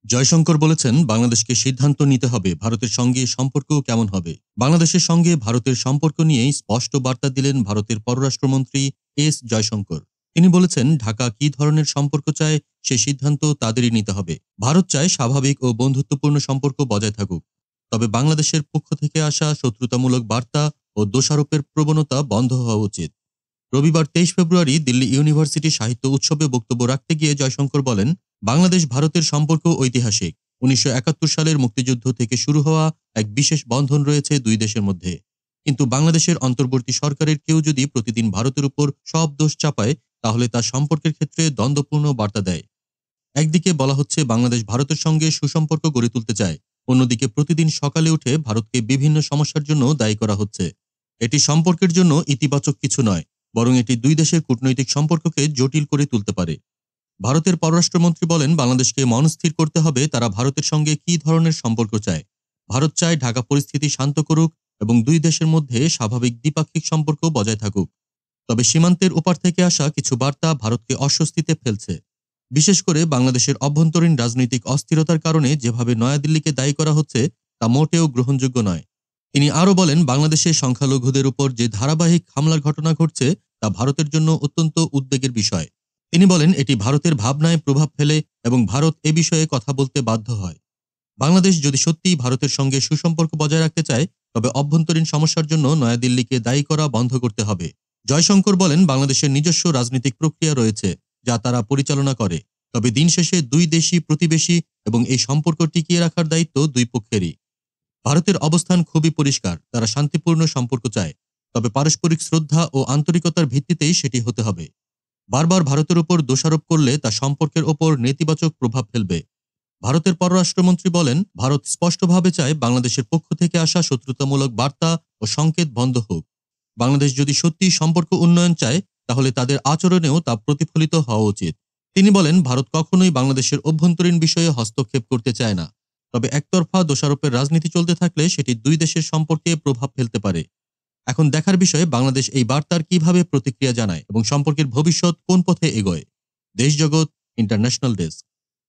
জয়শঙ্কর বলেছেন, বাংলাদেশকে সিদ্ধান্ত নিতে হবে ভারতের সঙ্গে সম্পর্ক কেমন হবে। বাংলাদেশের সঙ্গে ভারতের সম্পর্ক নিয়েই স্পষ্ট বার্তা দিলেন ভারতের পররাষ্ট্রমন্ত্রী এস জয়শঙ্কর। তিনি বলেছেন, ঢাকা কী ধরনের সম্পর্ক চায় সে সিদ্ধান্ত তাদেরই নিতে হবে। ভারত চায় স্বাভাবিক ও বন্ধুত্বপূর্ণ সম্পর্ক বজায় থাকুক, তবে বাংলাদেশের পক্ষ থেকে আসা শত্রুতামূলক বার্তা ও দোষারোপের প্রবণতা বন্ধ হওয়া উচিত। রবিবার 23 ফেব্রুয়ারি দিল্লি ইউনিভার্সিটি সাহিত্য উৎসবে বক্তব্য রাখতে গিয়ে জয়শঙ্কর বলেন, বাংলাদেশ ভারতের সম্পর্ক ঐতিহাসিক। 1971 সালের মুক্তিযুদ্ধ থেকে শুরু হওয়া এক বিশেষ বন্ধন রয়েছে দুই দেশের মধ্যে। কিন্তু বাংলাদেশের অন্তর্বর্তী সরকারের কেউ যদি প্রতিদিন ভারতের উপর সব দোষ চাপায়, তাহলে তা সম্পর্কের ক্ষেত্রে দ্বন্দ্বপূর্ণ বার্তা দেয়। একদিকে বলা হচ্ছে বাংলাদেশ ভারতের সঙ্গে সুসম্পর্ক গড়ে তুলতে চায়, অন্যদিকে প্রতিদিন সকালে উঠে ভারতকে বিভিন্ন সমস্যার জন্য দায়ী করা হচ্ছে। এটি সম্পর্কের জন্য ইতিবাচক কিছু নয়, বরং এটি দুই দেশের কূটনৈতিক সম্পর্ককে জটিল করে তুলতে পারে। ভারতের পররাষ্ট্রমন্ত্রী বলেন, বাংলাদেশকে মনস্থির করতে হবে তারা ভারতের সঙ্গে কী ধরনের সম্পর্ক চায়। ভারত চায় ঢাকা পরিস্থিতি শান্ত করুক এবং দুই দেশের মধ্যে স্বাভাবিক দ্বিপাক্ষিক সম্পর্ক বজায় থাকুক। তবে সীমান্তের ওপার থেকে আসা কিছু বার্তা ভারতকে অস্বস্তিতে ফেলছে। বিশেষ করে বাংলাদেশের অভ্যন্তরীণ রাজনৈতিক অস্থিরতার কারণে যেভাবে নয়াদিল্লিকে দায়ী করা হচ্ছে তা মোটেও গ্রহণযোগ্য নয়। তিনি আরও বলেন, বাংলাদেশে সংখ্যালঘুদের উপর যে ধারাবাহিক হামলার ঘটনা ঘটছে তা ভারতের জন্য অত্যন্ত উদ্বেগের বিষয়। তিনি বলেন, এটি ভারতের ভাবনায় প্রভাব ফেলে এবং ভারত এ বিষয়ে কথা বলতে বাধ্য হয়। বাংলাদেশ যদি সত্যিই ভারতের সঙ্গে সুসম্পর্ক বজায় রাখতে চায়, তবে অভ্যন্তরীণ সমস্যার জন্য নয়াদিল্লিকে দায়ী করা বন্ধ করতে হবে। জয়শঙ্কর বলেন, বাংলাদেশের নিজস্ব রাজনৈতিক প্রক্রিয়া রয়েছে যা তারা পরিচালনা করে। তবে দিন শেষে দুই দেশই প্রতিবেশী এবং এই সম্পর্ক টিকিয়ে রাখার দায়িত্ব দুই পক্ষেরই। ভারতের অবস্থান খুবই পরিষ্কার, তারা শান্তিপূর্ণ সম্পর্ক চায়, তবে পারস্পরিক শ্রদ্ধা ও আন্তরিকতার ভিত্তিতেই সেটি হতে হবে। বারবার ভারতের উপর দোষারোপ করলে তা সম্পর্কের ওপর নেতিবাচক প্রভাব ফেলবে। ভারতের পররাষ্ট্রমন্ত্রী বলেন, ভারত স্পষ্টভাবে চায় বাংলাদেশের পক্ষ থেকে আসা শত্রুতামূলক বার্তা ও সংকেত বন্ধ হোক। বাংলাদেশ যদি সত্যিই সম্পর্ক উন্নয়ন চায়, তাহলে তাদের আচরণেও তা প্রতিফলিত হওয়া উচিত। তিনি বলেন, ভারত কখনোই বাংলাদেশের অভ্যন্তরীণ বিষয়ে হস্তক্ষেপ করতে চায় না, তবে একতরফা দোষারোপের রাজনীতি চলতে থাকলে সেটি দুই দেশের সম্পর্কে প্রভাব ফেলতে পারে। এখন দেখার বিষয়ে বাংলাদেশ এই বার্তার কিভাবে প্রতিক্রিয়া জানায় এবং সম্পর্কের ভবিষ্যৎ কোন পথে এগোয়। দেশজগৎ ইন্টারন্যাশনাল ডেস্ক।